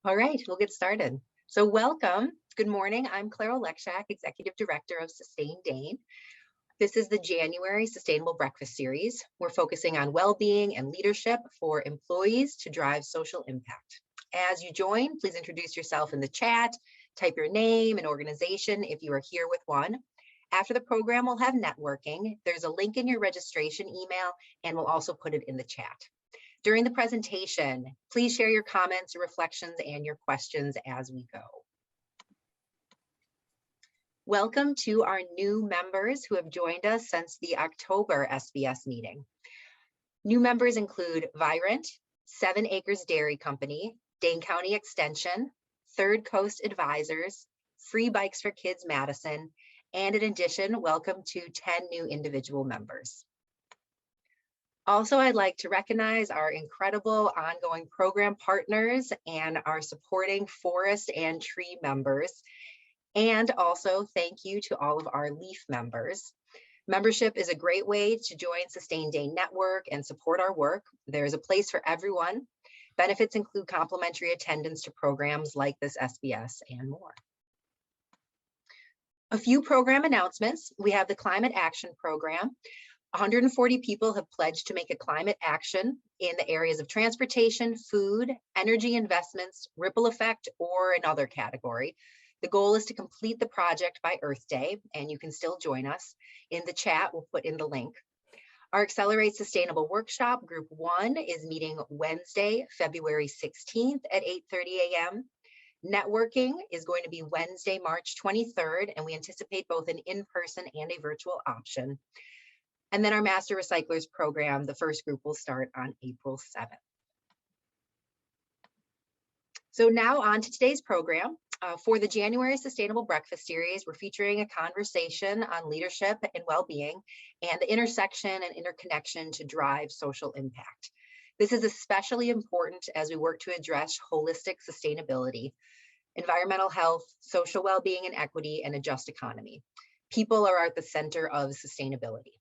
All right, we'll get started. So welcome. Good morning. I'm Clara Lekshak, Executive Director of Sustain Dane. This is the January Sustainable Breakfast Series. We're focusing on well-being and leadership for employees to drive social impact. As you join, please introduce yourself in the chat, type your name and organization if you are here with one. After the program, we'll have networking. There's a link in your registration email, and we'll also put it in the chat. During the presentation, please share your comments, your reflections, and your questions as we go. Welcome to our new members who have joined us since the October SBS meeting. New members include Virant, 7 Acres Dairy Company, Dane County Extension, Third Coast Advisors, Free Bikes for Kids Madison, and in addition, welcome to 10 new individual members. Also, I'd like to recognize our incredible ongoing program partners and our supporting forest and tree members. And also thank you to all of our LEAF members. Membership is a great way to join Sustain Dane Network and support our work. There's a place for everyone. Benefits include complimentary attendance to programs like this SBS and more. A few program announcements. We have the Climate Action Program. 140 people have pledged to make a climate action in the areas of transportation, food, energy investments, ripple effect, or another category. The goal is to complete the project by Earth Day, and you can still join us. In the chat, we'll put in the link. Our Accelerate Sustainable Workshop, Group 1, is meeting Wednesday, February 16th at 8:30 a.m. Networking is going to be Wednesday, March 23rd, and we anticipate both an in-person and a virtual option. And then our Master Recyclers program, the first group will start on April 7th. So now on to today's program. For the January Sustainable Breakfast Series, we're featuring a conversation on leadership and well-being and the intersection and interconnection to drive social impact. This is especially important as we work to address holistic sustainability, environmental health, social well-being and equity, and a just economy. People are at the center of sustainability.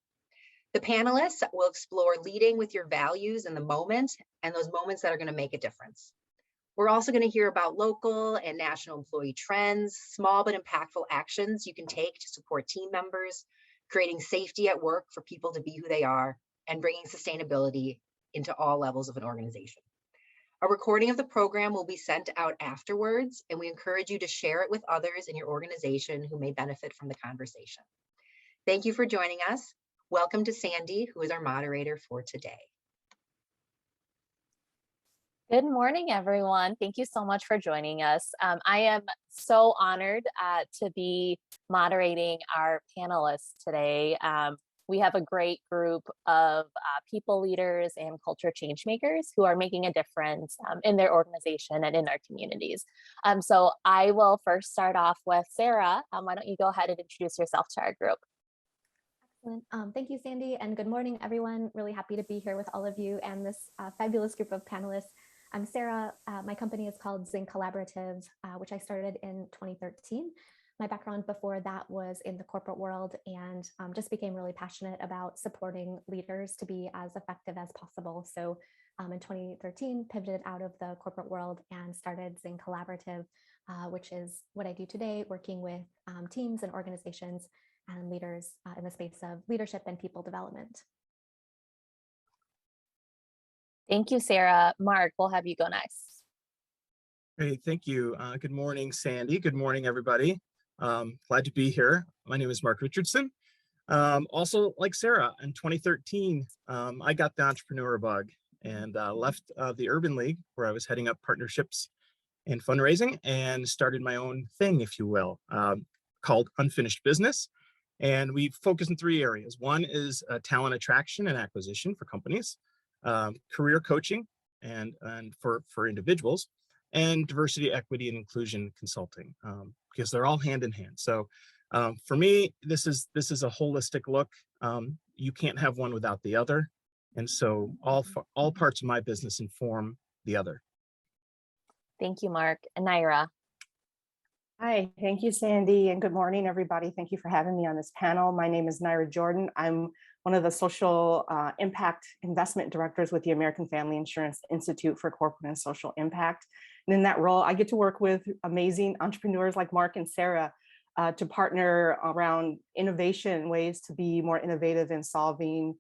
The panelists will explore leading with your values in the moment and those moments that are going to make a difference. We're also going to hear about local and national employee trends, small but impactful actions you can take to support team members, creating safety at work for people to be who they are, and bringing sustainability into all levels of an organization. A recording of the program will be sent out afterwards, and we encourage you to share it with others in your organization who may benefit from the conversation. Thank you for joining us. Welcome to Sandy, who is our moderator for today. Good morning, everyone. Thank you so much for joining us. I am so honored to be moderating our panelists today. We have a great group of people leaders and culture change makers who are making a difference in their organization and in our communities. So I will first start off with Sarah. Why don't you go ahead and introduce yourself to our group? Excellent. Thank you, Sandy, and good morning, everyone. Really happy to be here with all of you and this fabulous group of panelists. I'm Sarah. My company is called Zing Collaborative, which I started in 2013. My background before that was in the corporate world and just became really passionate about supporting leaders to be as effective as possible. So in 2013, pivoted out of the corporate world and started Zing Collaborative, which is what I do today, working with teams and organizations and leaders in the space of leadership and people development. Thank you, Sarah. Mark, we'll have you go next. Great, thank you. Good morning, Sandy. Good morning, everybody. Glad to be here. My name is Mark Richardson. Also, like Sarah, in 2013, I got the entrepreneur bug and left the Urban League, where I was heading up partnerships and fundraising, and started my own thing, if you will, called Unfinished Business. And we focus in 3 areas. One is talent attraction and acquisition for companies, career coaching and for individuals, and diversity, equity, and inclusion consulting, because they're all hand in hand. So for me, this is a holistic look. You can't have one without the other. And so all parts of my business inform the other. Thank you, Mark. And Nyra. Hi, thank you, Sandy, and good morning, everybody. Thank you for having me on this panel. My name is Nyra Jordan. I'm one of the social impact investment directors with the American Family Insurance Institute for Corporate and Social Impact. And in that role, I get to work with amazing entrepreneurs like Mark and Sarah to partner around innovation, ways to be more innovative in solving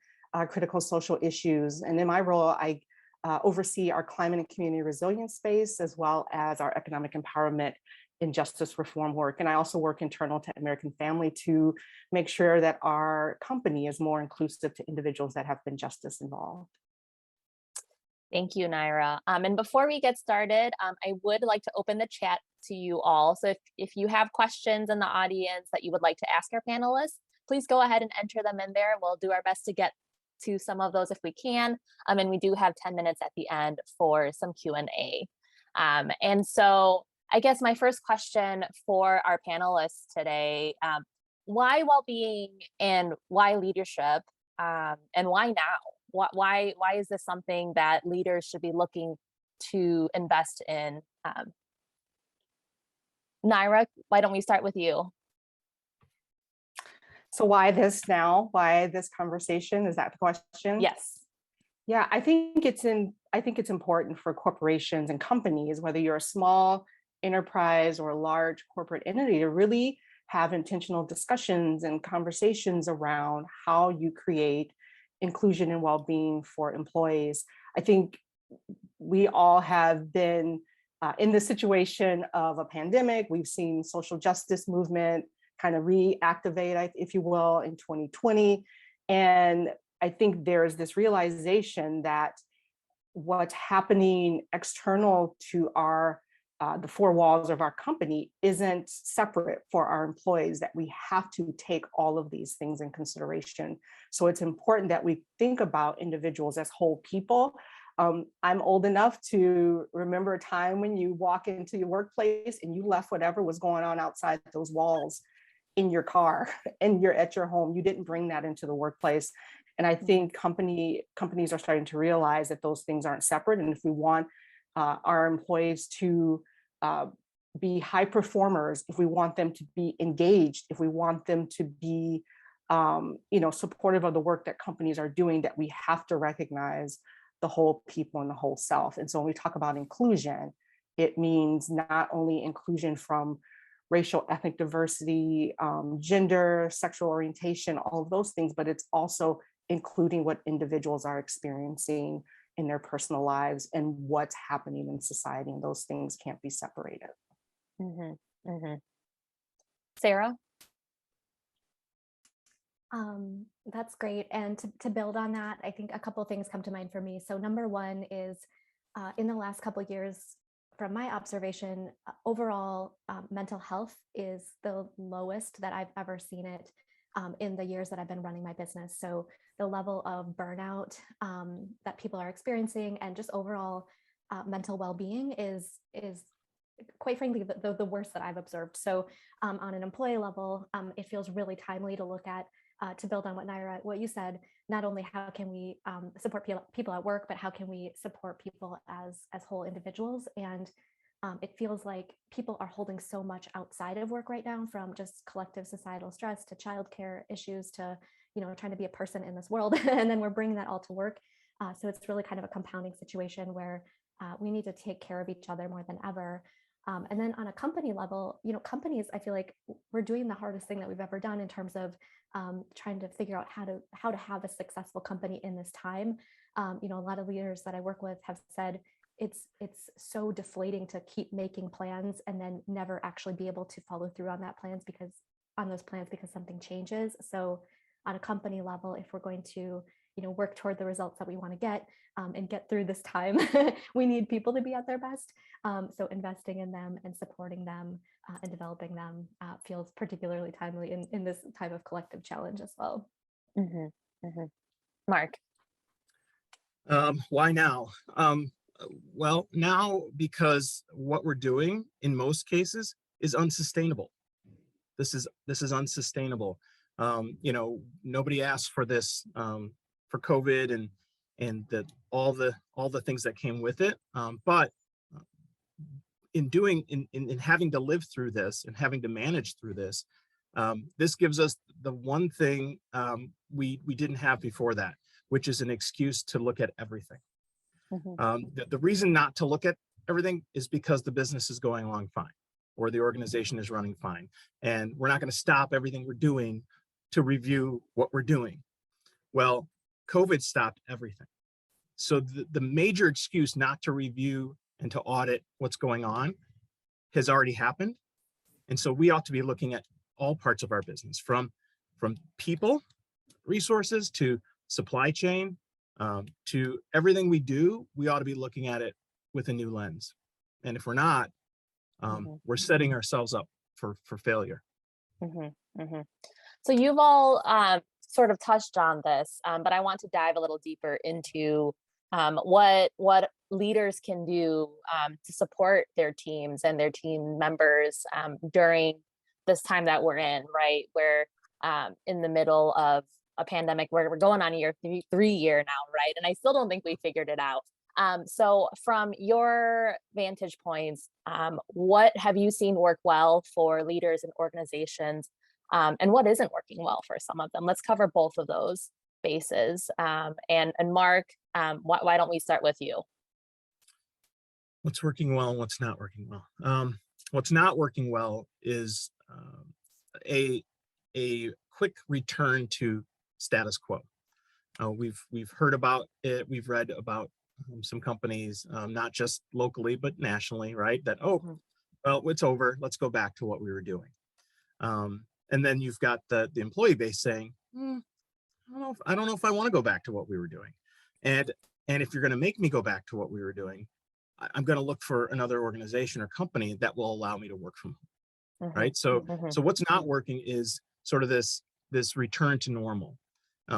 critical social issues. And in my role, I oversee our climate and community resilience space, as well as our economic empowerment and justice reform work. And I also work internal to American Family to make sure that our company is more inclusive to individuals that have been justice involved. Thank you, Nyra. And before we get started, I would like to open the chat to you all. So if you have questions in the audience that you would like to ask our panelists, please go ahead and enter them in there. We'll do our best to get to some of those if we can. And we do have 10 minutes at the end for some Q&A. And so I guess my first question for our panelists today, why well-being and why leadership, and why now? Why is this something that leaders should be looking to invest in? Nyra, why don't we start with you? So why this now? Why this conversation? Is that the question? Yes. Yeah, I think it's important for corporations and companies, whether you're a small enterprise or a large corporate entity, to really have intentional discussions and conversations around how you create inclusion and well-being for employees. I think we all have been in the situation of a pandemic. We've seen social justice movement kind of reactivate, if you will, in 2020. And I think there's this realization that what's happening external to our the four walls of our company isn't separate for our employees, that we have to take all of these things in consideration. So it's important that we think about individuals as whole people. I'm old enough to remember a time when you walk into your workplace and you left whatever was going on outside those walls in your car and you're at your home. You didn't bring that into the workplace. And I think companies are starting to realize that those things aren't separate. And if we want our employees to be high performers, if we want them to be engaged, if we want them to be supportive of the work that companies are doing, that we have to recognize the whole people and the whole self. And so when we talk about inclusion, it means not only inclusion from racial, ethnic diversity, gender, sexual orientation, all of those things, but it's also including what individuals are experiencing in their personal lives and what's happening in society, and those things can't be separated. Mm-hmm. Mm-hmm. Sarah? That's great. And to build on that, I think a couple of things come to mind for me. So number one is in the last couple of years, from my observation, overall mental health is the lowest that I've ever seen it in the years that I've been running my business. So the level of burnout that people are experiencing and just overall mental well-being is quite frankly the worst that I've observed. So on an employee level, it feels really timely to look at, to build on what you said, not only how can we support people at work, but how can we support people as whole individuals. And it feels like people are holding so much outside of work right now, from just collective societal stress to childcare issues to, trying to be a person in this world. And then we're bringing that all to work. So it's really kind of a compounding situation where we need to take care of each other more than ever. And then on a company level, companies, I feel like we're doing the hardest thing that we've ever done in terms of trying to figure out how to have a successful company in this time. A lot of leaders that I work with have said it's so deflating to keep making plans and then never actually be able to follow through on those plans because something changes. So on a company level, if we're going to work toward the results that we want to get and get through this time, we need people to be at their best. So investing in them and supporting them and developing them feels particularly timely in this time of collective challenge as well. Mm-hmm. Mm-hmm. Mark? Why now? Well, now because what we're doing in most cases is unsustainable. This is unsustainable. Nobody asked for this, for COVID and all the things that came with it. But in having to live through this and having to manage through this, this gives us the one thing we didn't have before that, which is an excuse to look at everything. Mm-hmm. The reason not to look at everything is because the business is going along fine or the organization is running fine. And we're not going to stop everything we're doing to review what we're doing. Well, COVID stopped everything. So the major excuse not to review and to audit what's going on has already happened. And so we ought to be looking at all parts of our business, from people, resources, to supply chain, to everything we do. We ought to be looking at it with a new lens. And if we're not, we're setting ourselves up for failure. So you've all sort of touched on this, but I want to dive a little deeper into what leaders can do to support their teams and their team members during this time that we're in, right? We're in the middle of a pandemic where we're going on year three year now, right? And I still don't think we figured it out. So from your vantage points, what have you seen work well for leaders and organizations, and what isn't working well for some of them? Let's cover both of those bases. And Mark, why don't we start with you? What's working well and what's not working well? What's not working well is a quick return to status quo. We've heard about it. We've read about some companies, not just locally but nationally, right? That well, it's over. Let's go back to what we were doing. And then you've got the employee base saying, I don't know if I want to go back to what we were doing. And if you're going to make me go back to what we were doing, I'm going to look for another organization or company that will allow me to work from home. Right. So what's not working is sort of this return to normal,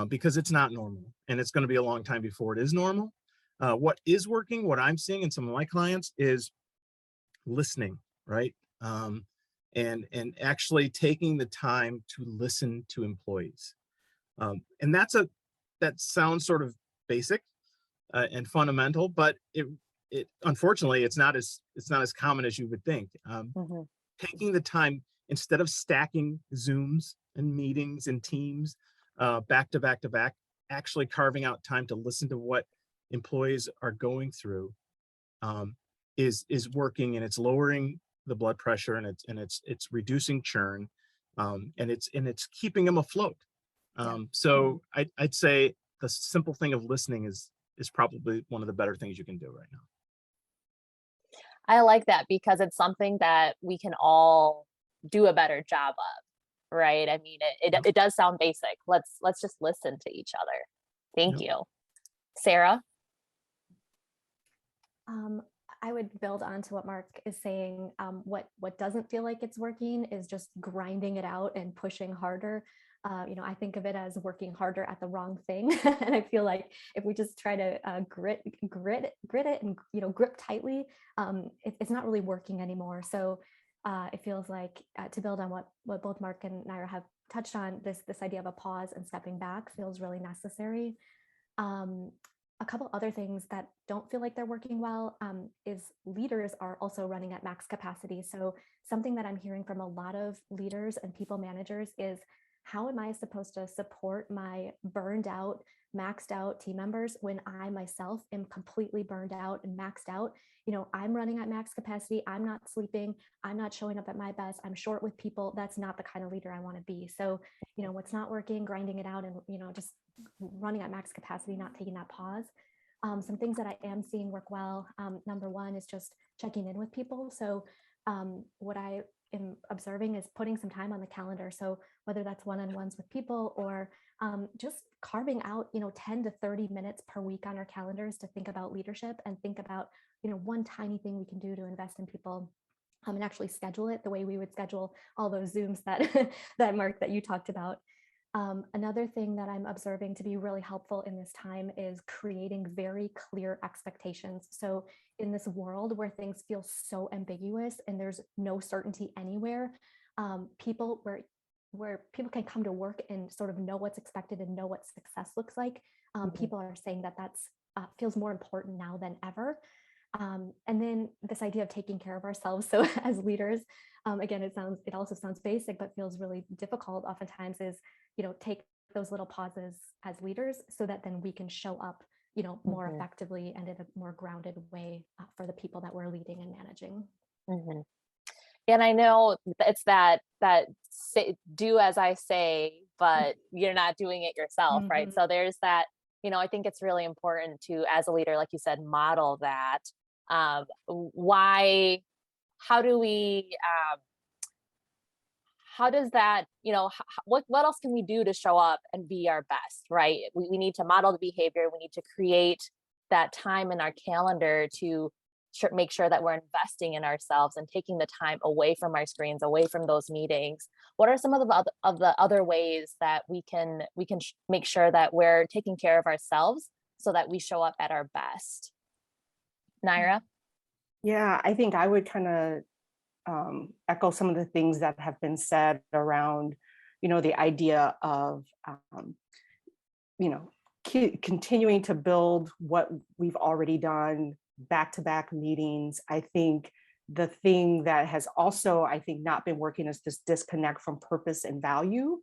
because it's not normal, and it's going to be a long time before it is normal. What is working, what I'm seeing in some of my clients, is listening, right? And actually taking the time to listen to employees. And that sounds sort of basic and fundamental, but it unfortunately it's not as common as you would think. Taking the time, instead of stacking Zooms and meetings and Teams back to back to back, actually carving out time to listen to what employees are going through is working, and it's lowering the blood pressure, and it's reducing churn, and it's keeping them afloat. So I'd say the simple thing of listening is probably one of the better things you can do right now. I like that, because it's something that we can all do a better job of, right? I mean, it does sound basic. Let's just listen to each other. Thank you. Sarah? I would build on to what Mark is saying. What doesn't feel like it's working is just grinding it out and pushing harder. I think of it as working harder at the wrong thing. And I feel like if we just try to grit it and grip tightly, it's not really working anymore. So it feels like, to build on what both Mark and Nyra have touched on, this idea of a pause and stepping back feels really necessary. A couple other things that don't feel like they're working well is leaders are also running at max capacity. So something that I'm hearing from a lot of leaders and people managers is, how am I supposed to support my burned out, maxed out team members when I myself am completely burned out and maxed out? I'm running at max capacity. I'm not sleeping. I'm not showing up at my best. I'm short with people. That's not the kind of leader I want to be. So, what's not working, grinding it out, and, just running at max capacity, not taking that pause. Some things that I am seeing work well. Number one is just checking in with people. So what I am observing is putting some time on the calendar. So whether that's one-on-ones with people, or just carving out, 10 to 30 minutes per week on our calendars to think about leadership and think about, one tiny thing we can do to invest in people, and actually schedule it the way we would schedule all those Zooms that Mark, that you talked about. Another thing that I'm observing to be really helpful in this time is creating very clear expectations. So in this world where things feel so ambiguous and there's no certainty anywhere, where people can come to work and sort of know what's expected and know what success looks like. People are saying that that's feels more important now than ever. And then this idea of taking care of ourselves. So as leaders, again, it also sounds basic, but feels really difficult oftentimes, is, take those little pauses as leaders so that then we can show up more Mhm. effectively and in a more grounded way for the people that we're leading and managing. Mhm. And I know it's that say, do as I say, but you're not doing it yourself, right? Mhm. So there's that, I think it's really important to, as a leader, like you said, model that. Why, how do we, how does that, what else can we do to show up and be our best, right? We need to model the behavior. We need to create that time in our calendar to make sure that we're investing in ourselves and taking the time away from our screens, away from those meetings. What are some of the other ways that we can make sure that we're taking care of ourselves so that we show up at our best? Nyra? Yeah, I think I would kind of echo some of the things that have been said around, the idea of, you know, continuing to build what we've already done, back-to-back meetings. I think the thing that has also, I think, not been working is this disconnect from purpose and value.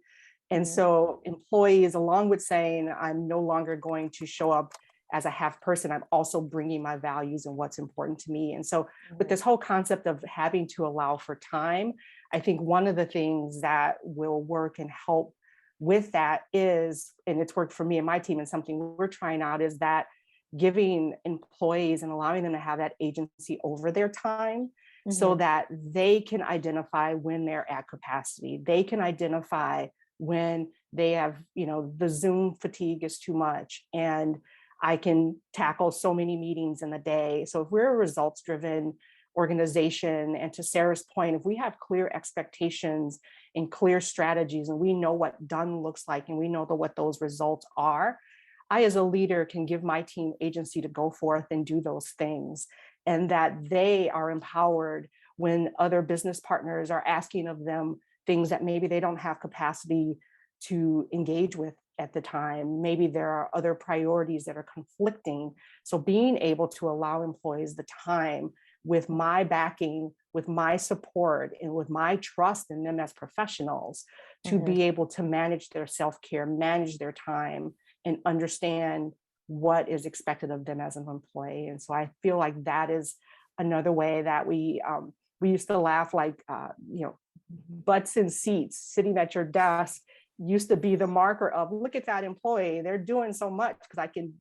And Mhm. so employees, along with saying, I'm no longer going to show up as a half person, I'm also bringing my values and what's important to me. And so with Mhm. this whole concept of having to allow for time, I think one of the things that will work and help with that is, and it's worked for me and my team and something we're trying out, is that giving employees and allowing them to have that agency over their time so Mhm. that they can identify when they're at capacity. They can identify when they have, the Zoom fatigue is too much and I can tackle so many meetings in a day. So if we're a results driven organization, and to Sarah's point, if we have clear expectations and clear strategies and we know what done looks like and we know what those results are, I as a leader can give my team agency to go forth and do those things, and that they are empowered when other business partners are asking of them things that maybe they don't have capacity to engage with at the time. Maybe there are other priorities that are conflicting. So being able to allow employees the time with my backing, with my support, and with my trust in them as professionals to Mhm. be able to manage their self-care, manage their time, and understand what is expected of them as an employee. And so I feel like that is another way that we used to laugh, like, butts in seats, sitting at your desk used to be the marker of, look at that employee, they're doing so much because I can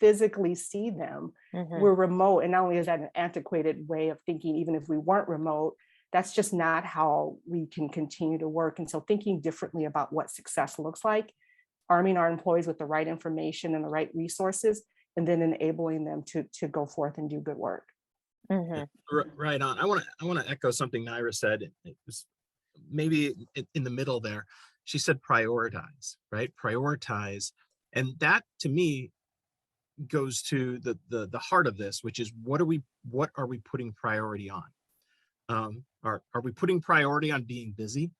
physically see them. Mhm. We're remote, and not only is that an antiquated way of thinking, even if we weren't remote, that's just not how we can continue to work. And so thinking differently about what success looks like, arming our employees with the right information and the right resources, and then enabling them to go forth and do good work. Mhm. Right on. I want to echo something Nyra said. It was maybe in the middle there. She said prioritize, right? Prioritize. And that to me goes to the heart of this, which is what are we putting priority on? Are we putting priority on being busy?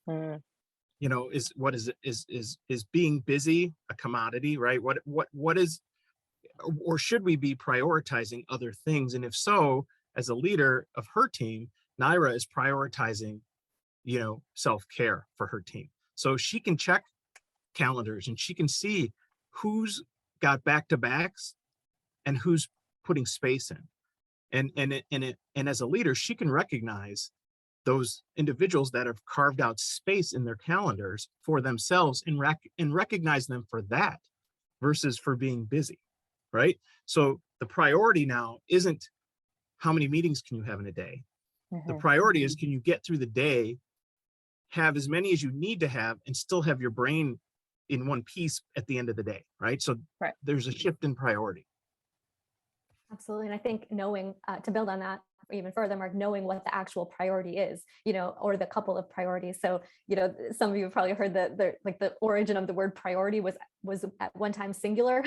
Mhm. Is being busy a commodity, right? What is, or should we be prioritizing other things? And if so, as a leader of her team, Nyra is prioritizing, self-care for her team. So she can check calendars and she can see who's got back-to-backs and who's putting space in. And as a leader, she can recognize those individuals that have carved out space in their calendars for themselves and recognize them for that versus for being busy, right? So the priority now isn't how many meetings can you have in a day. The Mhm. priority is, can you get through the day, have as many as you need to have, and still have your brain in one piece at the end of the day, right? So Right. there's a shift in priority. Absolutely. And I think knowing, to build on that even further, Mark, knowing what the actual priority is, or the couple of priorities. So, some of you have probably heard the origin of the word priority was at one time singular.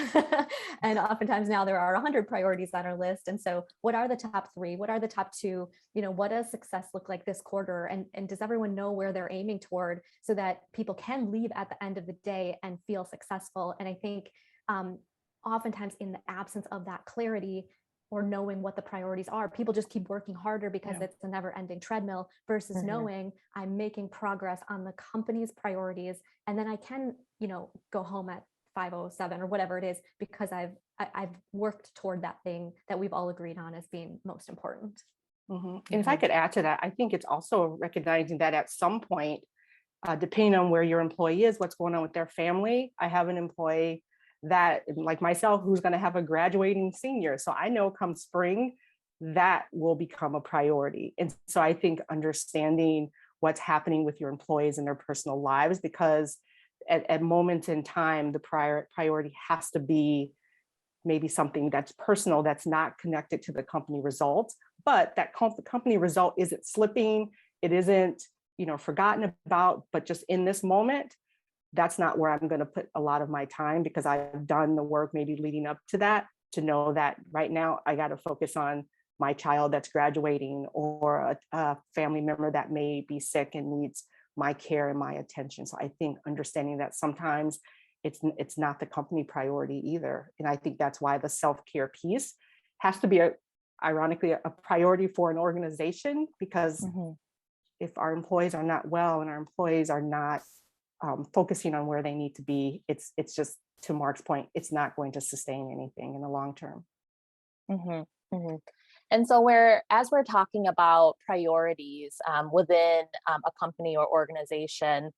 And oftentimes now there are 100 priorities on our list. And so what are the top 3? What are the top 2? What does success look like this quarter? And does everyone know where they're aiming toward so that people can leave at the end of the day and feel successful? And I think, oftentimes in the absence of that clarity or knowing what the priorities are, people just keep working harder because it's a never ending treadmill versus Mhm. knowing I'm making progress on the company's priorities. And then I can, go home at 5:07 or whatever it is, because I've I've worked toward that thing that we've all agreed on as being most important. And if I could add to that, I think it's also recognizing that at some point, depending on where your employee is, what's going on with their family. I have an employee that, like myself, who's going to have a graduating senior. So I know come spring, that will become a priority. And so I think understanding what's happening with your employees and their personal lives, because at moments in time, the priority has to be maybe something that's personal, that's not connected to the company results, but that company result isn't slipping, it isn't, forgotten about, but just in this moment, that's not where I'm going to put a lot of my time, because I've done the work maybe leading up to that, to know that right now I got to focus on my child that's graduating, or a family member that may be sick and needs my care and my attention. So I think understanding that sometimes it's not the company priority either. And I think that's why the self-care piece has to be ironically a priority for an organization, because if our employees are not well and our employees are not focusing on where they need to be, it's just, to Mark's point, it's not going to sustain anything in the long term. And so as we're talking about priorities within a company or organization,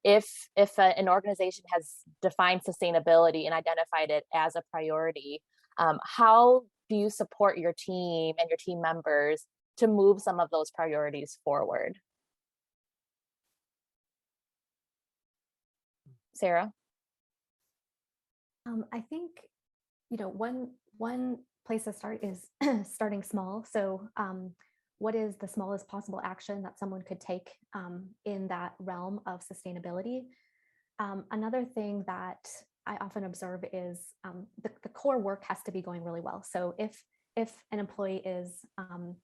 if an organization has defined sustainability and identified it as a priority, how do you support your team and your team members to move some of those priorities forward? Sarah? I think, one place to start is starting small. So what is the smallest possible action that someone could take in that realm of sustainability? Another thing that I often observe is the core work has to be going really well. So if an employee is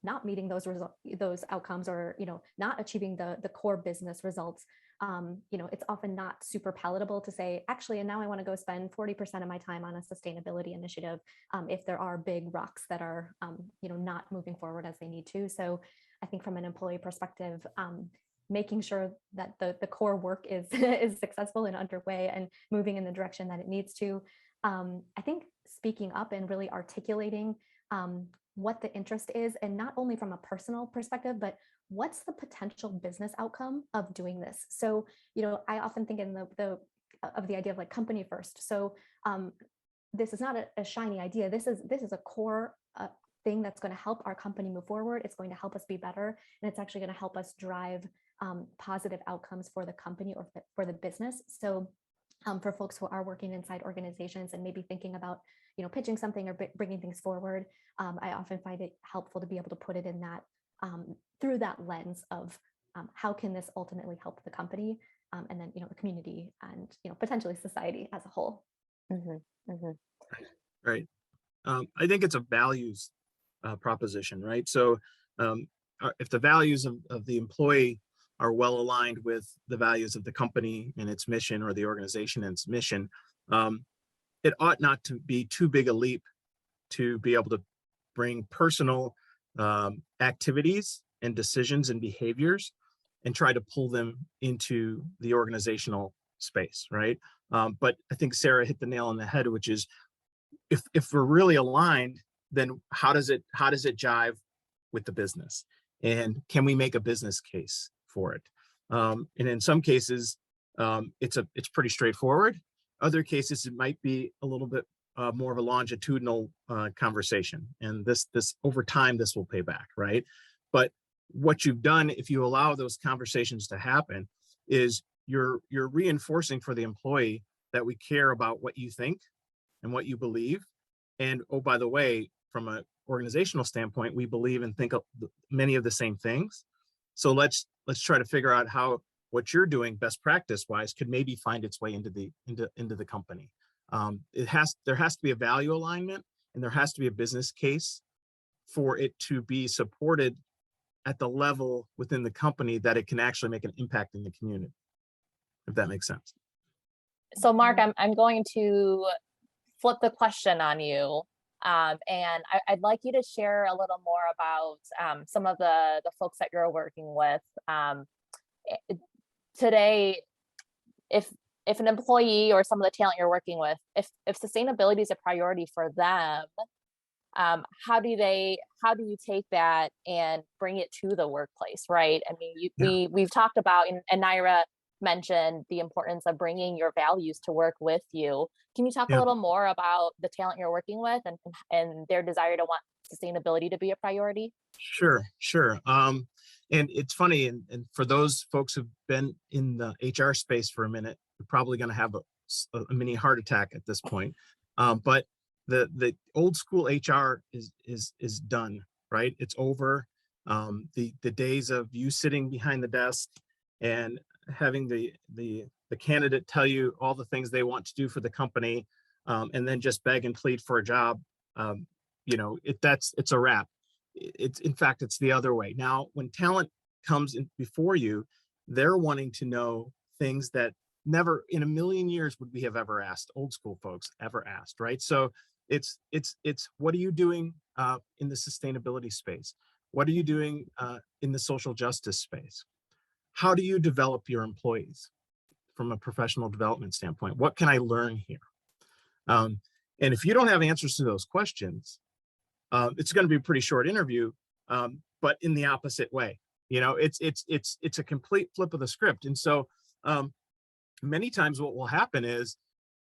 not meeting those outcomes, or not achieving the core business results, it's often not super palatable to say, actually, and now I want to go spend 40% of my time on a sustainability initiative if there are big rocks that are not moving forward as they need to. So I think from an employee perspective, making sure that the core work is is successful and underway and moving in the direction that it needs to. I think speaking up and really articulating what the interest is, and not only from a personal perspective, but what's the potential business outcome of doing this? So, I often think in the idea of like company first. So this is not a shiny idea. This is a core thing that's going to help our company move forward. It's going to help us be better, and it's actually going to help us drive positive outcomes for the company or for the business. So for folks who are working inside organizations and maybe thinking about, pitching something or bringing things forward, I often find it helpful to be able to put it in that through that lens of how can this ultimately help the company, and then the community and potentially society as a whole. Right. I think it's a values proposition, right? So if the values of the employee are well aligned with the values of the company and its mission, or the organization and its mission, it ought not to be too big a leap to be able to bring personal activities and decisions and behaviors and try to pull them into the organizational space, right? But I think Sarah hit the nail on the head, which is if we're really aligned, then how does it jive with the business? And can we make a business case for it? And in some cases, it's pretty straightforward. Other cases, it might be a little bit more of a longitudinal conversation. And this over time, this will pay back, right? But what you've done, if you allow those conversations to happen, is you're reinforcing for the employee that we care about what you think and what you believe. And oh, by the way, from an organizational standpoint, we believe and think of many of the same things. So let's try to figure out how what you're doing best practice wise could maybe find its way into the company. There has to be a value alignment, and there has to be a business case for it to be supported at the level within the company that it can actually make an impact in the community, if that makes sense. So Mark, I'm going to flip the question on you. And I'd like you to share a little more about some of the folks that you're working with today. If if an employee or some of the talent you're working with, if sustainability is a priority for them, how do you take that and bring it to the workplace, right? I mean, we've talked about, and Nyra mentioned the importance of bringing your values to work with you. Can you talk a little more about the talent you're working with and their desire to want sustainability to be a priority? Sure. And it's funny, and for those folks who've been in the HR space for a minute, you're probably going to have a mini heart attack at this point. But the old school HR is done, right? It's over. The days of you sitting behind the desk and having the candidate tell you all the things they want to do for the company, and then just beg and plead for a job, it's a wrap. In fact, it's the other way. Now, when talent comes in before you, they're wanting to know things that never in a million years would we have ever asked, old school folks ever asked, right? So it's what are you doing in the sustainability space? What are you doing in the social justice space? How do you develop your employees from a professional development standpoint? What can I learn here? And if you don't have answers to those questions, it's going to be a pretty short interview, but in the opposite way. It's a complete flip of the script. And so many times what will happen is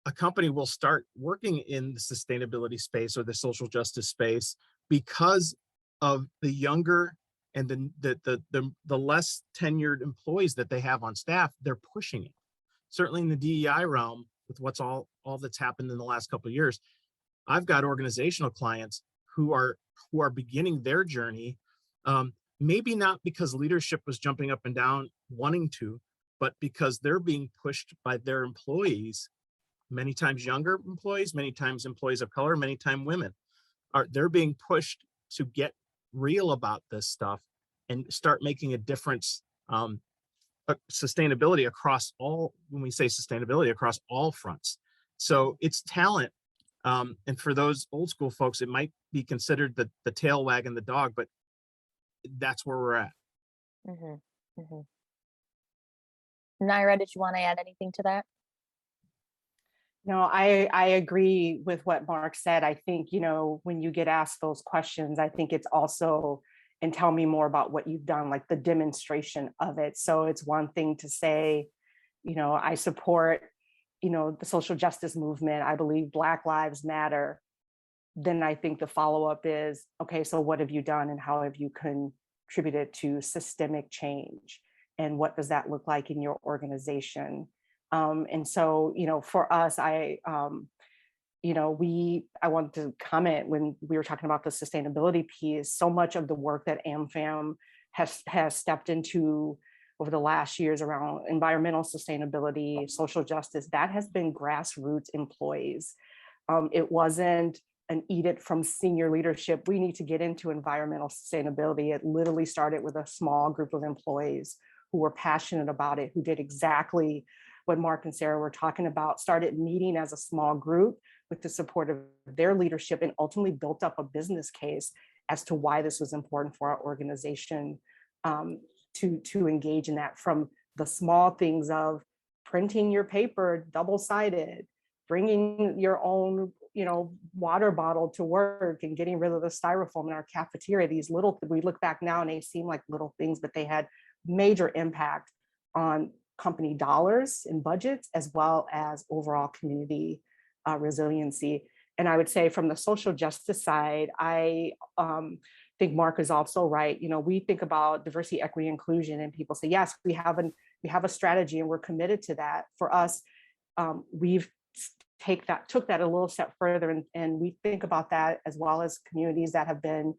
a company will start working in the sustainability space or the social justice space because of the younger and the less tenured employees that they have on staff. They're pushing it. Certainly in the DEI realm, with what's all that's happened in the last couple of years, I've got organizational clients who are beginning their journey, maybe not because leadership was jumping up and down wanting to, but because they're being pushed by their employees, many times younger employees, many times employees of color, many times women, they're being pushed to get real about this stuff and start making a difference. Sustainability across all, when we say sustainability, across all fronts. So it's talent. And for those old school folks, it might be considered the tail wagging the dog, but that's where we're at. Mm-hmm. Mm-hmm. Nyra, did you want to add anything to that? No, I agree with what Mark said. I think, when you get asked those questions, I think it's also, and tell me more about what you've done, like the demonstration of it. So it's one thing to say, I support, the social justice movement. I believe Black Lives Matter. Then I think the follow-up is, okay, so what have you done and how have you contributed to systemic change? And what does that look like in your organization? And so, for us, I wanted to comment when we were talking about the sustainability piece. So much of the work that AmFam has stepped into over the last years around environmental sustainability, social justice, that has been grassroots employees. It wasn't an edict from senior leadership. We need to get into environmental sustainability. It literally started with a small group of employees who were passionate about it, who did exactly what Mark and Sarah were talking about, started meeting as a small group with the support of their leadership, and ultimately built up a business case as to why this was important for our organization to engage in that, from the small things of printing your paper double-sided, bringing your own water bottle to work, and getting rid of the styrofoam in our cafeteria. These little, we look back now and they seem like little things, but they had major impact on company dollars and budgets, as well as overall community resiliency. And I would say from the social justice side, I think Mark is also right. We think about diversity, equity, inclusion, and people say, yes, we have a strategy and we're committed to that. For us, we've took that a little step further, and we think about that as well as communities that have been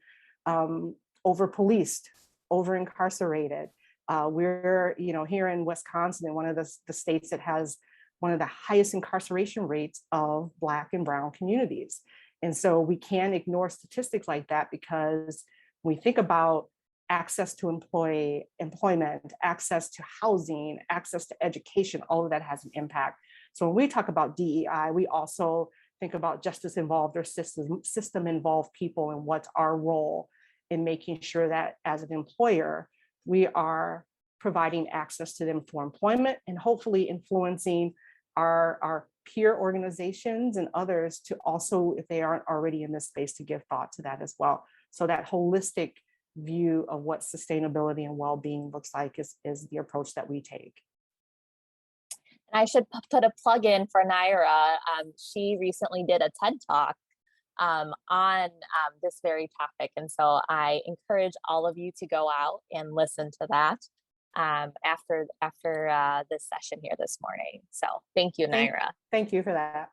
over-policed, over-incarcerated. We're here in Wisconsin, in one of the states that has one of the highest incarceration rates of Black and Brown communities. And so we can't ignore statistics like that, because when we think about access to employment, access to housing, access to education, all of that has an impact. So when we talk about DEI, we also think about justice involved or system involved people, and what's our role in making sure that as an employer, we are providing access to them for employment, and hopefully influencing our peer organizations and others to also, if they aren't already in this space, to give thought to that as well. So that holistic view of what sustainability and well-being looks like is the approach that we take. I should put a plug in for Nyra. She recently did a TED Talk on this very topic. And so I encourage all of you to go out and listen to that after this session here this morning. So thank you, Nyra. Thank you for that.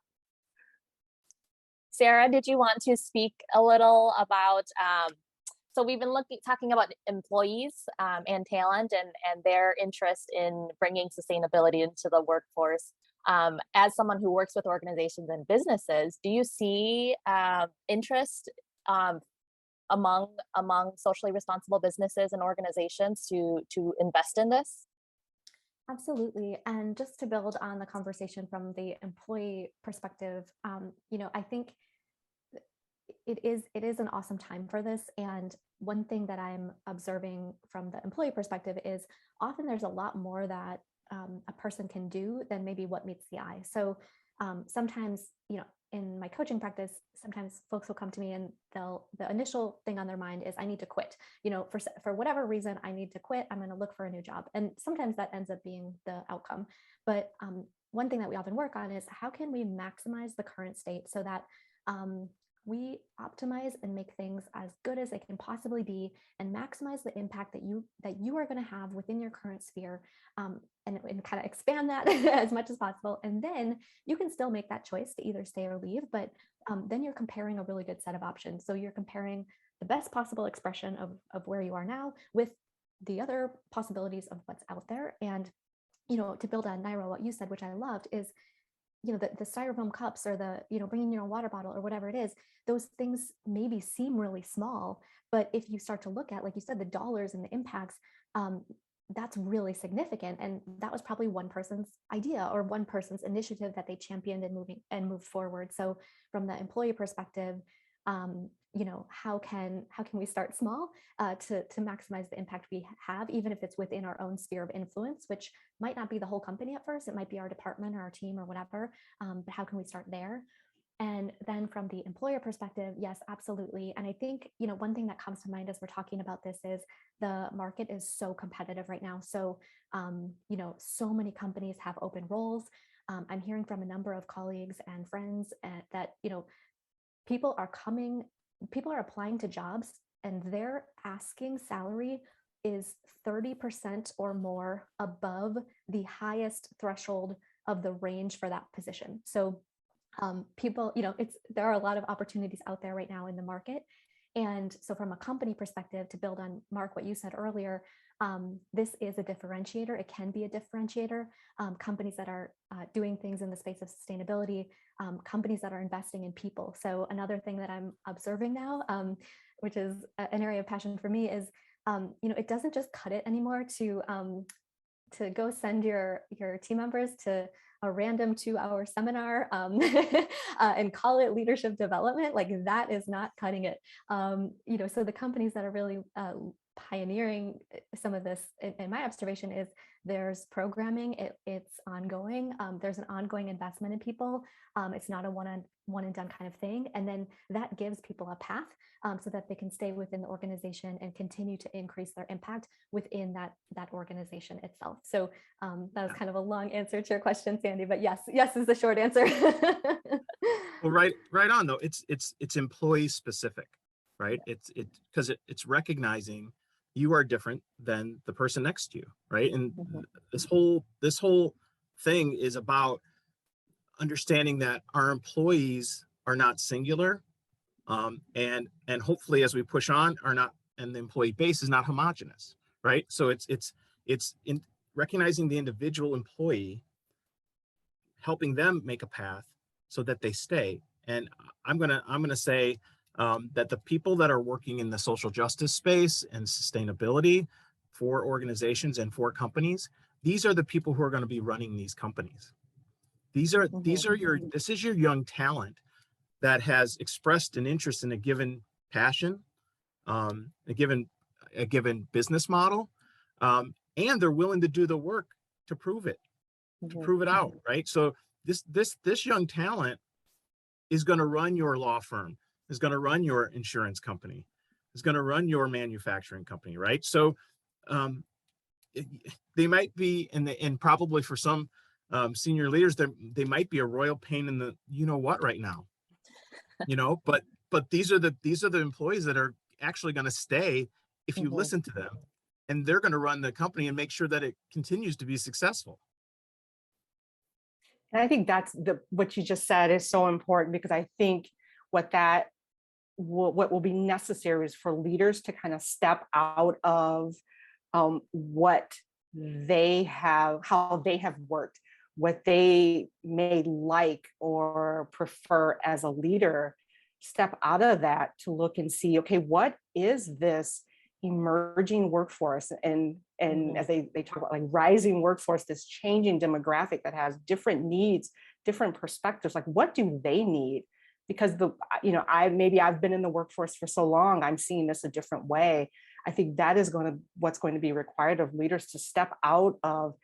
Sarah, did you want to speak a little about, so we've been talking about employees and talent and their interest in bringing sustainability into the workforce. As someone who works with organizations and businesses, do you see interest among socially responsible businesses and organizations to invest in this? Absolutely. And just to build on the conversation from the employee perspective, I think it is an awesome time for this. And one thing that I'm observing from the employee perspective is often there's a lot more that a person can do than maybe what meets the eye. So sometimes, in my coaching practice, sometimes folks will come to me and the initial thing on their mind is, I need to quit. For whatever reason, I need to quit. I'm going to look for a new job. And sometimes that ends up being the outcome. But one thing that we often work on is how can we maximize the current state so that we optimize and make things as good as they can possibly be and maximize the impact that you are going to have within your current sphere, and kind of expand that as much as possible. And then you can still make that choice to either stay or leave, but then you're comparing a really good set of options. So you're comparing the best possible expression of where you are now with the other possibilities of what's out there. And, to build on Nyra, what you said, which I loved, is the styrofoam cups or the, bringing your own water bottle or whatever it is, those things maybe seem really small, but if you start to look at, like you said, the dollars and the impacts, that's really significant. And that was probably one person's idea or one person's initiative that they championed and moved forward. So from the employee perspective, how can we start small to maximize the impact we have, even if it's within our own sphere of influence, which might not be the whole company at first. It might be our department or our team or whatever, but how can we start there? And then from the employer perspective, yes, absolutely. And I think, one thing that comes to mind as we're talking about this is the market is so competitive right now. So, so many companies have open roles. I'm hearing from a number of colleagues and friends that, people are applying to jobs and their asking salary is 30% or more above the highest threshold of the range for that position. So people, there are a lot of opportunities out there right now in the market. And so from a company perspective, to build on Mark, what you said earlier, this is a differentiator. It can be a differentiator. Companies that are doing things in the space of sustainability, companies that are investing in people. So another thing that I'm observing now, which is an area of passion for me, is it doesn't just cut it anymore to go send your team members to a random 2-hour seminar and call it leadership development. Like, that is not cutting it. So the companies that are really pioneering some of this, in my observation, is there's programming, it's ongoing, there's an ongoing investment in people. It's not a one and done kind of thing. And then that gives people a path so that they can stay within the organization and continue to increase their impact within that organization itself. So that was kind of a long answer to your question, Sandy, but yes is the short answer. Well, right on though. It's employee specific, right? It's recognizing you are different than the person next to you, right? And this whole thing is about understanding that our employees are not singular, and hopefully as we push on are not, and the employee base is not homogenous, right? So it's in recognizing the individual employee, helping them make a path so that they stay. And I'm gonna say that the people that are working in the social justice space and sustainability for organizations and for companies, these are the people who are going to be running these companies. This is your young talent that has expressed an interest in a given passion, a given business model, and they're willing to do the work to prove it, out, right? So this young talent is going to run your law firm, is going to run your insurance company, is going to run your manufacturing company, right? So they might be, and probably for some senior leaders, they might be a royal pain in the what right now, but these are the employees that are actually going to stay if you listen to them, and they're going to run the company and make sure that it continues to be successful. And I think that's what you just said is so important, because I think what will be necessary is for leaders to kind of step out of what how they have worked, what they may like or prefer as a leader, step out of that to look and see, okay, what is this emerging workforce, and as they talk about like rising workforce, this changing demographic that has different needs, different perspectives, like what do they need? Because I've been in the workforce for so long, I'm seeing this a different way. I think that is what's going to be required of leaders, to step out of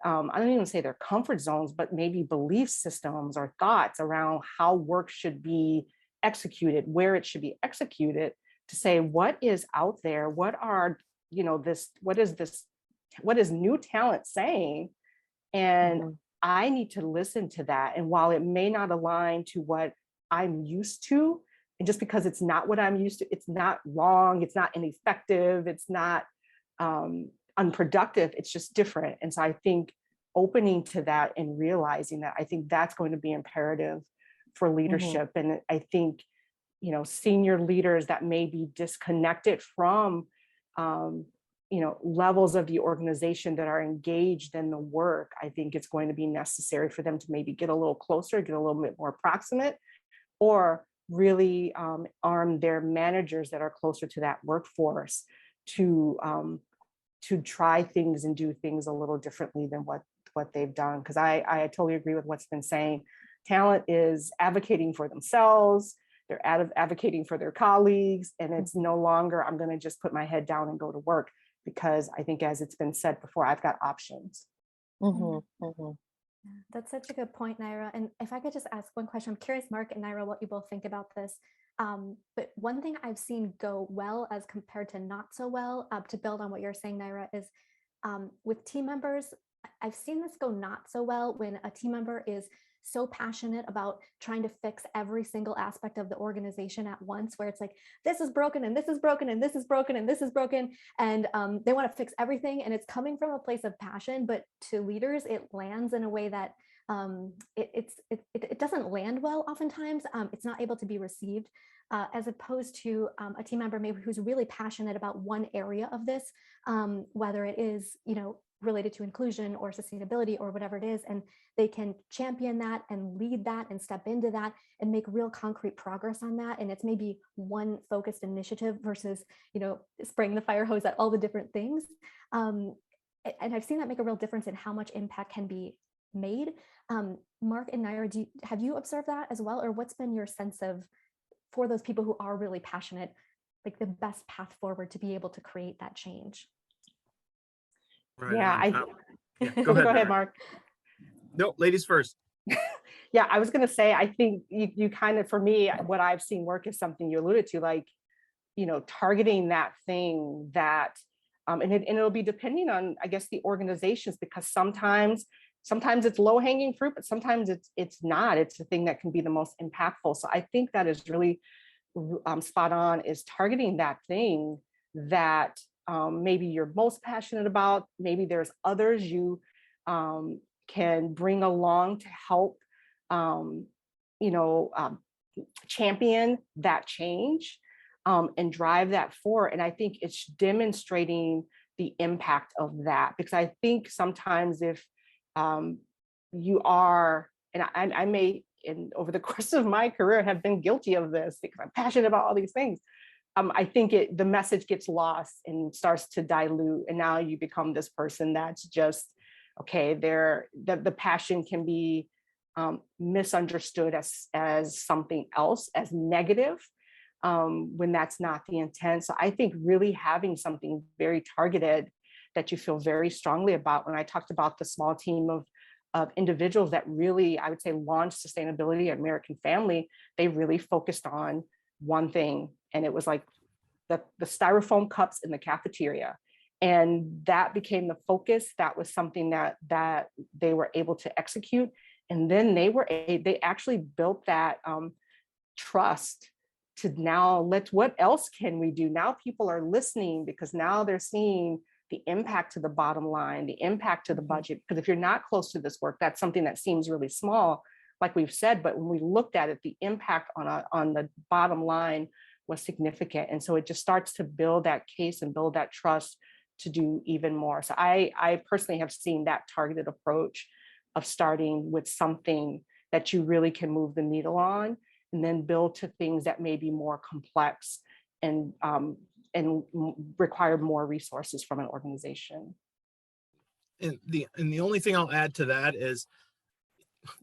I don't even say their comfort zones, but maybe belief systems or thoughts around how work should be executed, where it should be executed, to say what is out there, what is new talent saying, and I need to listen to that. And while it may not align to what I'm used to, and just because it's not what I'm used to, it's not wrong, it's not ineffective, it's not unproductive, it's just different. And so I think opening to that and realizing that, I think that's going to be imperative for leadership. And I think senior leaders that may be disconnected from levels of the organization that are engaged in the work, I think it's going to be necessary for them to maybe get a little closer, get a little bit more proximate, or really arm their managers that are closer to that workforce to try things and do things a little differently than what they've done. Because I totally agree with what's been saying. Talent is advocating for themselves, they're advocating for their colleagues, and it's no longer, I'm going to just put my head down and go to work, because I think, as it's been said before, I've got options. That's such a good point, Nyra. And if I could just ask one question, I'm curious, Mark and Nyra, what you both think about this. But one thing I've seen go well as compared to not so well, to build on what you're saying, Nyra, is with team members, I've seen this go not so well when a team member is so passionate about trying to fix every single aspect of the organization at once, where it's like, this is broken and this is broken and this is broken and this is broken, and they want to fix everything, and it's coming from a place of passion, but to leaders it lands in a way that it doesn't land well oftentimes. It's not able to be received, as opposed to a team member maybe who's really passionate about one area of this, whether it is related to inclusion or sustainability or whatever it is, and they can champion that and lead that and step into that and make real concrete progress on that. And it's maybe one focused initiative versus spraying the fire hose at all the different things. And I've seen that make a real difference in how much impact can be made. Mark and Nyra, have you observed that as well, or what's been your sense of, for those people who are really passionate, like the best path forward to be able to create that change? Right. Go ahead, Mark. No, ladies first. Yeah, I was going to say, I think you kind of, for me, what I've seen work is something you alluded to, like, targeting that thing that, and it'll be depending on, I guess, the organizations, because sometimes it's low hanging fruit, but sometimes it's not. It's the thing that can be the most impactful. So I think that is really spot on, is targeting that thing that maybe you're most passionate about. Maybe there's others you can bring along to help, champion that change and drive that forward. And I think it's demonstrating the impact of that, because I think sometimes if you are, and I may, over the course of my career, have been guilty of this because I'm passionate about all these things. I think the message gets lost and starts to dilute, and now you become this person that's just, okay, the passion can be misunderstood as something else, as negative, when that's not the intent. So I think really having something very targeted that you feel very strongly about. When I talked about the small team of individuals that really, I would say, launched sustainability at American Family. They really focused on one thing, and it was like the styrofoam cups in the cafeteria. And that became the focus. That was something that they were able to execute. And then they actually built that trust to now what else can we do? Now people are listening because now they're seeing the impact to the bottom line, the impact to the budget. Because if you're not close to this work, that's something that seems really small, like we've said, but when we looked at it, the impact on the bottom line was significant. And so it just starts to build that case and build that trust to do even more. So I personally have seen that targeted approach of starting with something that you really can move the needle on, and then build to things that may be more complex and require more resources from an organization. And the only thing I'll add to that is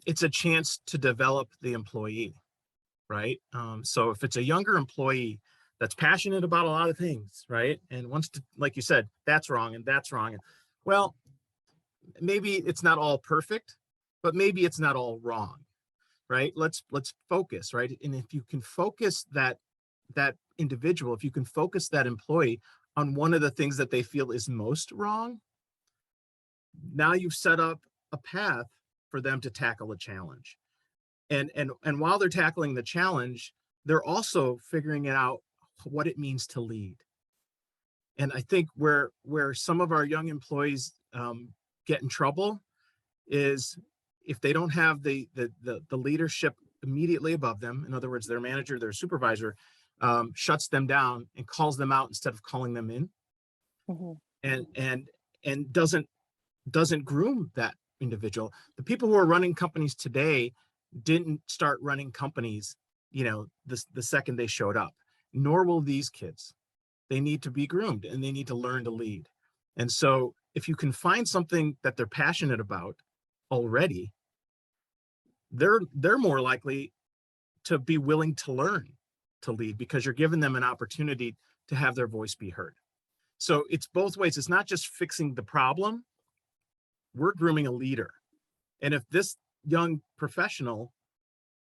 it's a chance to develop the employee, right? So if it's a younger employee that's passionate about a lot of things, right, and wants to, like you said, that's wrong and that's wrong, well, maybe it's not all perfect, but maybe it's not all wrong, right? Let's focus, right? And if you can focus that individual, if you can focus that employee on one of the things that they feel is most wrong, now you've set up a path for them to tackle a challenge. And while they're tackling the challenge, they're also figuring out what it means to lead. And I think where some of our young employees get in trouble is if they don't have the leadership immediately above them. In other words, their manager, their supervisor shuts them down and calls them out instead of calling them in, and doesn't groom that individual. The people who are running companies today didn't start running companies, the second they showed up, nor will these kids. They need to be groomed and they need to learn to lead. And so if you can find something that they're passionate about already, they're more likely to be willing to learn to lead because you're giving them an opportunity to have their voice be heard. So it's both ways. It's not just fixing the problem. We're grooming a leader. And if this young professional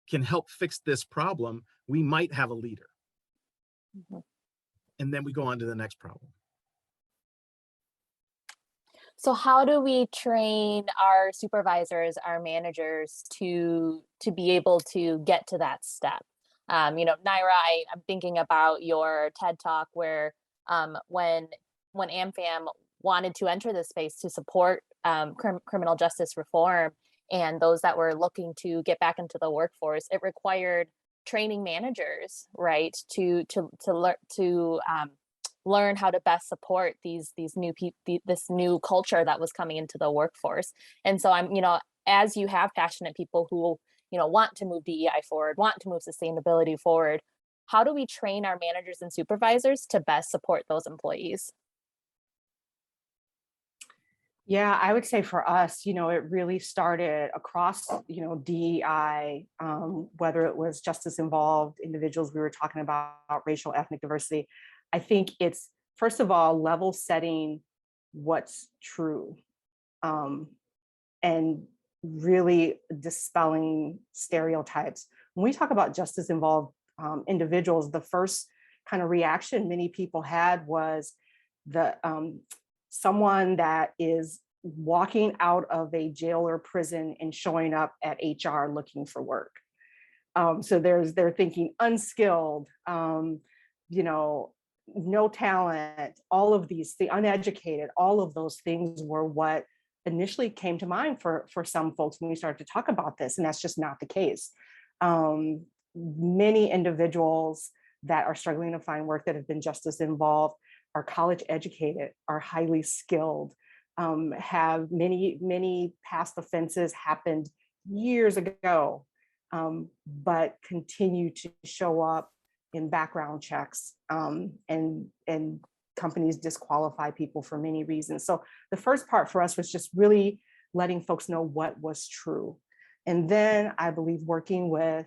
can help fix this problem, we might have a leader. And then we go on to the next problem. So how do we train our supervisors, our managers to be able to get to that step? Nyra, I'm thinking about your TED Talk where when AmFam wanted to enter this space to support criminal justice reform and those that were looking to get back into the workforce, it required training managers, right, to learn how to best support these new people, this new culture that was coming into the workforce. And so as you have passionate people who want to move DEI forward, want to move sustainability forward, how do we train our managers and supervisors to best support those employees? Yeah, I would say for us, it really started across, DEI, whether it was justice involved individuals, we were talking about racial, ethnic diversity. I think it's, first of all, level setting what's true, and really dispelling stereotypes. When we talk about justice involved individuals, the first kind of reaction many people had was someone that is walking out of a jail or prison and showing up at HR looking for work. So they're thinking unskilled, no talent, all of these, the uneducated, all of those things were what initially came to mind for some folks when we started to talk about this, and that's just not the case. Many individuals that are struggling to find work that have been justice involved are college educated, are highly skilled, have many past offenses happened years ago, but continue to show up in background checks, and companies disqualify people for many reasons. So the first part for us was just really letting folks know what was true. And then I believe working with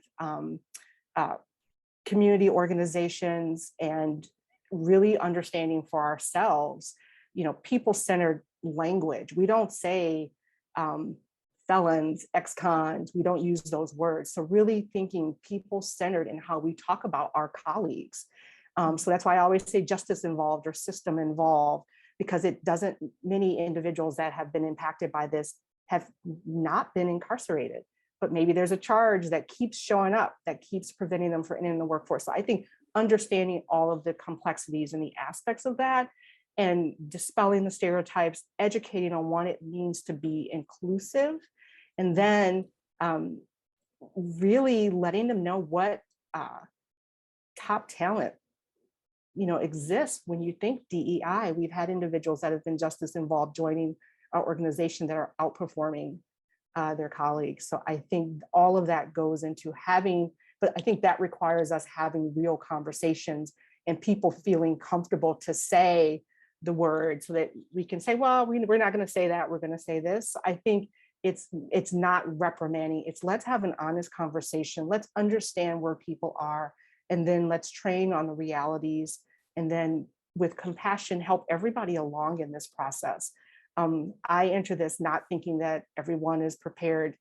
community organizations and really understanding for ourselves, people-centered language. We don't say felons, ex-cons. We don't use those words. So really thinking people-centered in how we talk about our colleagues. So that's why I always say justice involved or system involved, because it doesn't, many individuals that have been impacted by this have not been incarcerated, but maybe there's a charge that keeps showing up that keeps preventing them from entering the workforce. So I think understanding all of the complexities and the aspects of that and dispelling the stereotypes, educating on what it means to be inclusive, and then really letting them know what top talent exists when you think DEI. We've had individuals that have been justice involved joining our organization that are outperforming their colleagues. So I think all of that goes into having, but I think that requires us having real conversations and people feeling comfortable to say the word so that we can say, well, we're not going to say that, we're going to say this. I think it's not reprimanding, it's let's have an honest conversation, let's understand where people are, and then let's train on the realities, and then with compassion help everybody along in this process. I enter this not thinking that everyone is prepared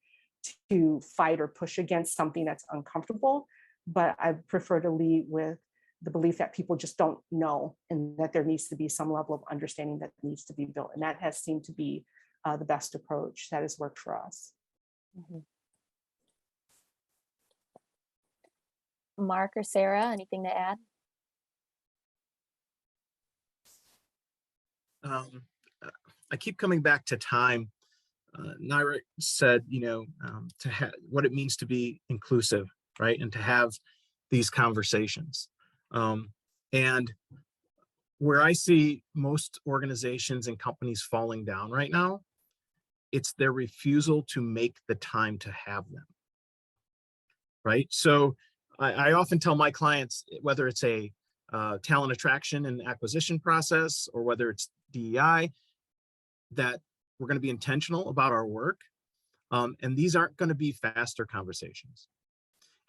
to fight or push against something that's uncomfortable, but I prefer to lead with the belief that people just don't know, and that there needs to be some level of understanding that needs to be built. And that has seemed to be the best approach that has worked for us. Mm-hmm. Mark or Sarah, anything to add? I keep coming back to time. Nyra said, to have what it means to be inclusive, right? And to have these conversations. And where I see most organizations and companies falling down right now, it's their refusal to make the time to have them, right? So I often tell my clients, whether it's a talent attraction and acquisition process, or whether it's DEI, that we're going to be intentional about our work. And these aren't going to be faster conversations.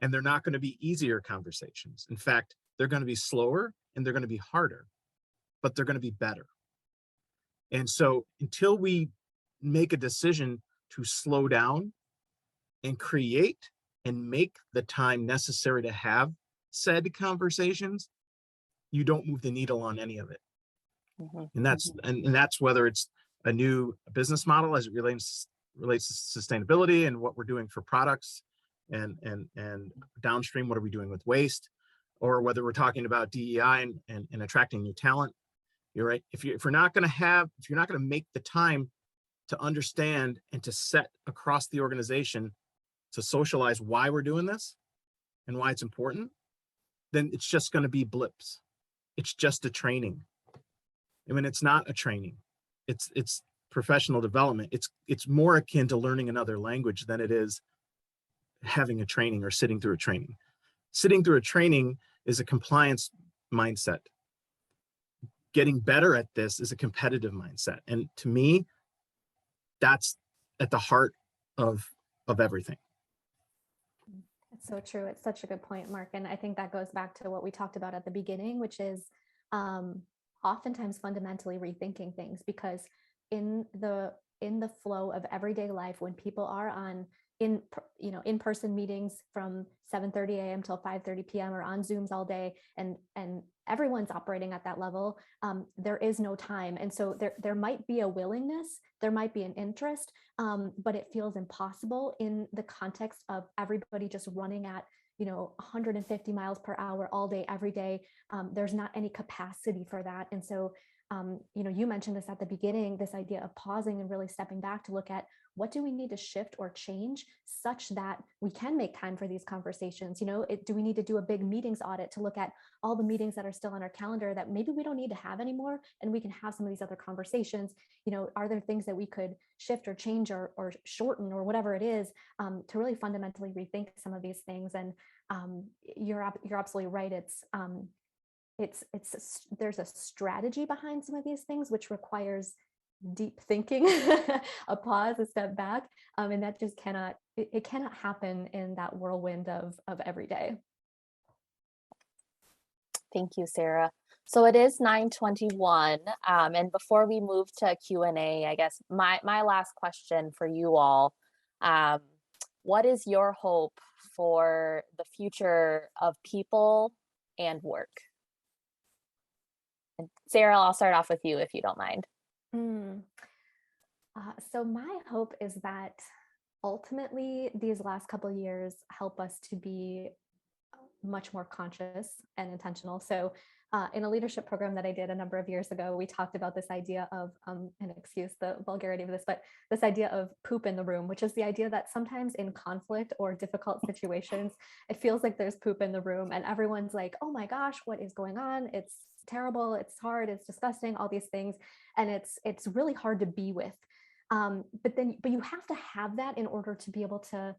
And they're not going to be easier conversations. In fact, they're going to be slower and they're going to be harder, but they're going to be better. And so until we make a decision to slow down and create and make the time necessary to have said conversations, you don't move the needle on any of it. Mm-hmm. And that's whether it's a new business model as it relates to sustainability and what we're doing for products, and downstream, what are we doing with waste, or whether we're talking about DEI and attracting new talent. You're right. If you're not going to make the time to understand and to set across the organization to socialize why we're doing this and why it's important, then it's just going to be blips. It's just a training. I mean, it's not a training. It's professional development. It's more akin to learning another language than it is having a training or sitting through a training. Sitting through a training is a compliance mindset. Getting better at this is a competitive mindset. And to me, that's at the heart of everything. It's so true. It's such a good point, Mark. And I think that goes back to what we talked about at the beginning, which is oftentimes fundamentally rethinking things, because in the flow of everyday life, when people are in-person meetings from 7:30 a.m. till 5:30 p.m. or on Zooms all day, and everyone's operating at that level, there is no time. And so there might be a willingness, there might be an interest, but it feels impossible in the context of everybody just running at 150 miles per hour all day, every day. There's not any capacity for that. And so, you mentioned this at the beginning, this idea of pausing and really stepping back to look at what do we need to shift or change such that we can make time for these conversations. Do we need to do a big meetings audit to look at all the meetings that are still on our calendar that maybe we don't need to have anymore, and we can have some of these other conversations? Are there things that we could shift or change or shorten or whatever it is, to really fundamentally rethink some of these things? And you're absolutely right. There's a strategy behind some of these things, which requires deep thinking, a pause, a step back, and that just cannot happen in that whirlwind of every day. Thank you, Sarah. So it is 9:21, and before we move to Q&A, I guess my last question for you all What is your hope for the future of people and work? And Sarah, I'll start off with you if you don't mind. So my hope is that ultimately these last couple of years help us to be much more conscious and intentional. So in a leadership program that I did a number of years ago, we talked about this idea of, and excuse the vulgarity of this, but this idea of poop in the room, which is the idea that sometimes in conflict or difficult situations, it feels like there's poop in the room and everyone's like, oh my gosh, what is going on? It's terrible, it's hard, it's disgusting, all these things. And it's really hard to be with. But you have to have that in order to be able to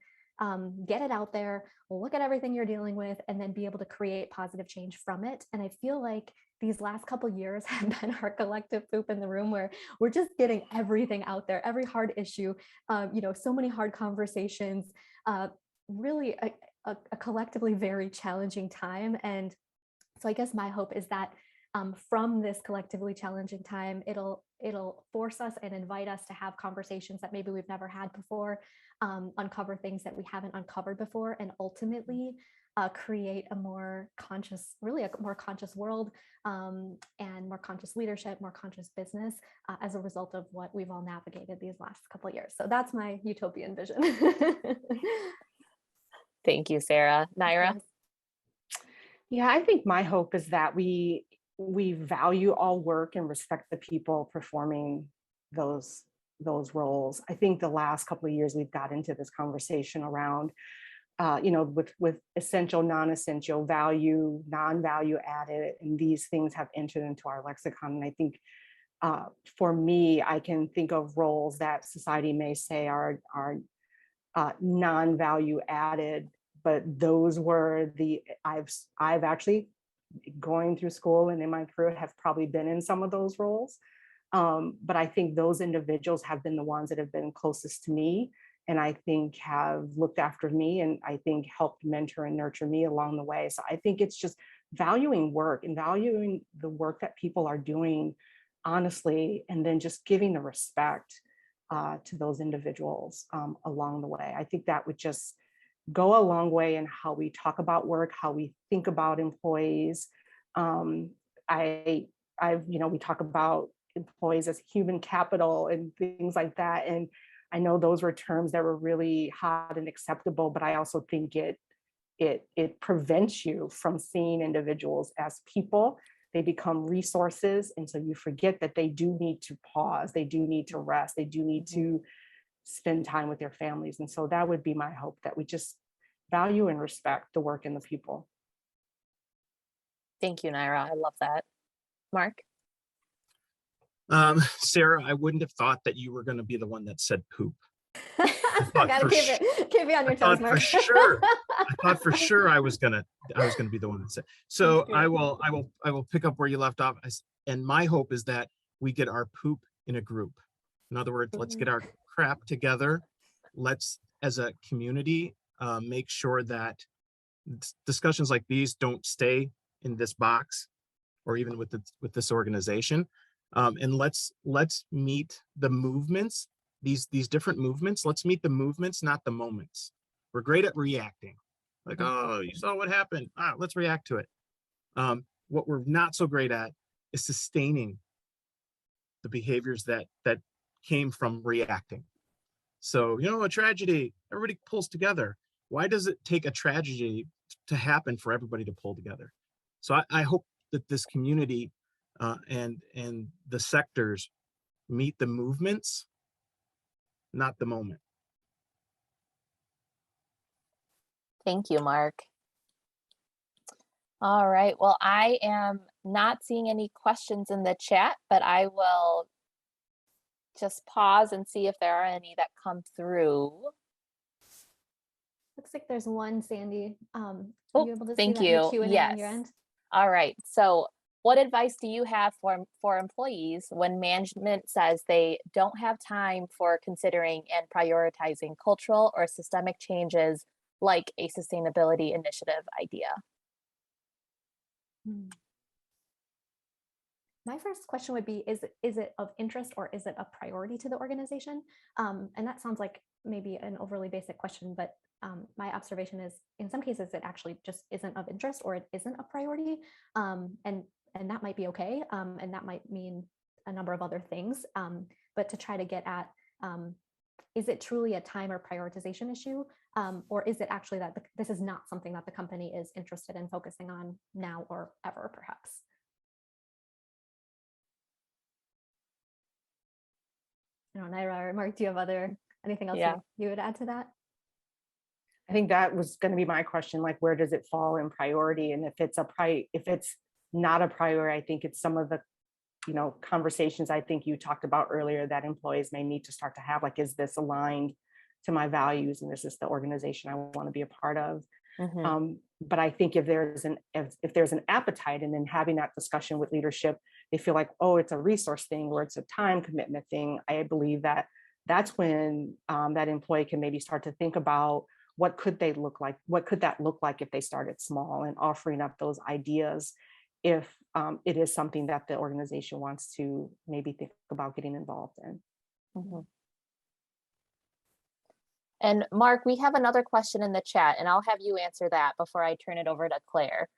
get it out there, look at everything you're dealing with, and then be able to create positive change from it. And I feel like these last couple years have been our collective poop in the room, where we're just getting everything out there, every hard issue, so many hard conversations, really a collectively very challenging time. And so I guess my hope is that from this collectively challenging time, it'll force us and invite us to have conversations that maybe we've never had before, uncover things that we haven't uncovered before, and ultimately create a more conscious, really a more conscious world, and more conscious leadership, more conscious business as a result of what we've all navigated these last couple of years. So that's my utopian vision. Thank you, Sarah. Nyra? Yeah, I think my hope is that we value all work and respect the people performing those roles. I think the last couple of years we've got into this conversation around, with essential, non-essential, value, non-value added, and these things have entered into our lexicon. And I think for me, I can think of roles that society may say are non-value added, but those were I've actually, going through school and in my career, have probably been in some of those roles. But I think those individuals have been the ones that have been closest to me, and I think have looked after me, and I think helped mentor and nurture me along the way. So I think it's just valuing work and valuing the work that people are doing honestly, and then just giving the respect to those individuals along the way. I think that would just go a long way in how we talk about work, how we think about employees. We talk about employees as human capital and things like that. And I know those were terms that were really hot and acceptable, but I also think it prevents you from seeing individuals as people. They become resources. And so you forget that they do need to pause, they do need to rest, they do need to spend time with their families. And so that would be my hope, that we just value and respect the work and the people. Thank you, Nyra. I love that. Mark? Sarah, I wouldn't have thought that you were going to be the one that said poop. I gotta keep it on your toes, Mark. I thought for sure I was gonna be the one that said. So I will pick up where you left off. And my hope is that we get our poop in a group. In other words, let's get our crap together. Let's, as a community, make sure that discussions like these don't stay in this box, or even with this organization. And let's meet the movements, these different movements. Let's meet the movements, not the moments. We're great at reacting. Like, oh, you saw what happened. Let's react to it. What we're not so great at is sustaining the behaviors that came from reacting. So, a tragedy, everybody pulls together. Why does it take a tragedy to happen for everybody to pull together? So I hope that this community and the sectors meet the movements, not the moment. Thank you, Mark. All right, well, I am not seeing any questions in the chat, but I will just pause and see if there are any that come through. Looks like there's one, Sandy. Are you able to see thank that in you. the Q&A Yes. on your end? All right, so what advice do you have for employees when management says they don't have time for considering and prioritizing cultural or systemic changes like a sustainability initiative idea? My first question would be, is it of interest or is it a priority to the organization? And that sounds like maybe an overly basic question, but my observation is in some cases it actually just isn't of interest or it isn't a priority. And that might be okay. And that might mean a number of other things. But to try to get at, is it truly a time or prioritization issue? Or is it actually that this is not something that the company is interested in focusing on now or ever, perhaps? I don't know, Nyra or Mark, do you have anything else you would add to that? I think that was going to be my question, like where does it fall in priority? And if it's not a priority, I think it's some of the conversations I think you talked about earlier that employees may need to start to have, like, is this aligned to my values and is this the organization I want to be a part of? But I think if there's an appetite and then having that discussion with leadership, they feel like, oh, it's a resource thing or it's a time commitment thing. I believe that's when that employee can maybe start to think about what could that look like if they started small, and offering up those ideas if it is something that the organization wants to maybe think about getting involved in. And Mark, we have another question in the chat, and I'll have you answer that before I turn it over to Claire.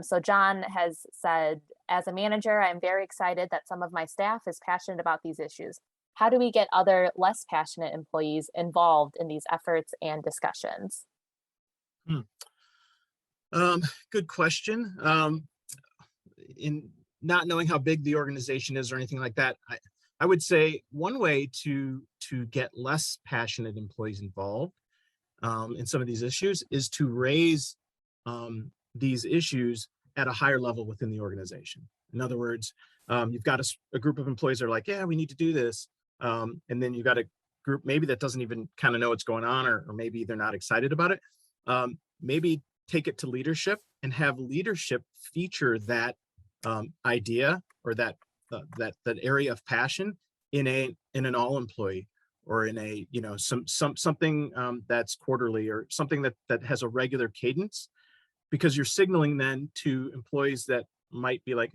So John has said, as a manager, I'm very excited that some of my staff is passionate about these issues. How do we get other less passionate employees involved in these efforts and discussions? Good question. In not knowing how big the organization is or anything like that, I would say one way to get less passionate employees involved in some of these issues is to raise these issues at a higher level within the organization. In other words, you've got a group of employees that are like, yeah, we need to do this. And then you've got a group maybe that doesn't even kind of know what's going on, or maybe they're not excited about it. Maybe take it to leadership and have leadership feature that idea or that area of passion in an all employee, or in a something that's quarterly, or something that has a regular cadence, because you're signaling then to employees that might be like,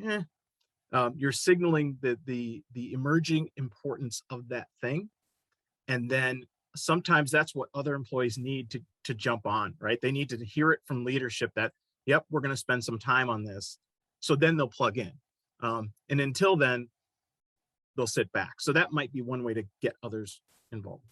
you're signaling the emerging importance of that thing. And then sometimes that's what other employees need to jump on, right? They need to hear it from leadership that, yep, we're going to spend some time on this. So then they'll plug in. And until then, they'll sit back. So that might be one way to get others involved.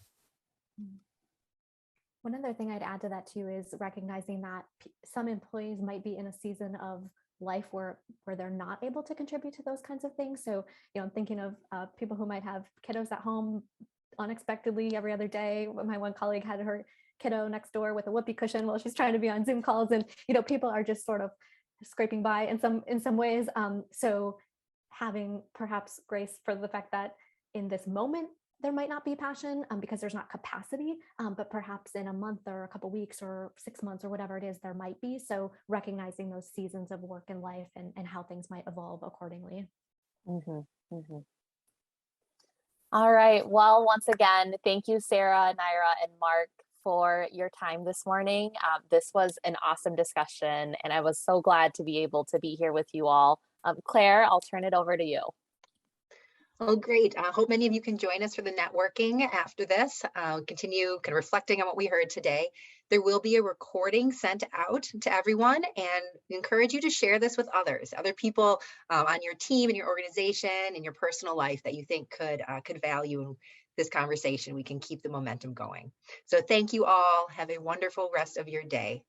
One other thing I'd add to that too is recognizing that some employees might be in a season of life where they're not able to contribute to those kinds of things. So, I'm thinking of people who might have kiddos at home unexpectedly every other day. My one colleague had her kiddo next door with a whoopee cushion while she's trying to be on Zoom calls, and people are just sort of scraping by in some ways. So having perhaps grace for the fact that in this moment there might not be passion because there's not capacity, but perhaps in a month or a couple weeks or 6 months or whatever it is, there might be. So recognizing those seasons of work and life and how things might evolve accordingly. All right. Well, once again, thank you, Sarah, Nyra, and Mark, for your time this morning. This was an awesome discussion, and I was so glad to be able to be here with you all. Claire, I'll turn it over to you. Oh, great. I hope many of you can join us for the networking after this. Continue kind of reflecting on what we heard today. There will be a recording sent out to everyone, and encourage you to share this with other people on your team, in your organization, in your personal life that you think could value this conversation. We can keep the momentum going. So thank you all. Have a wonderful rest of your day.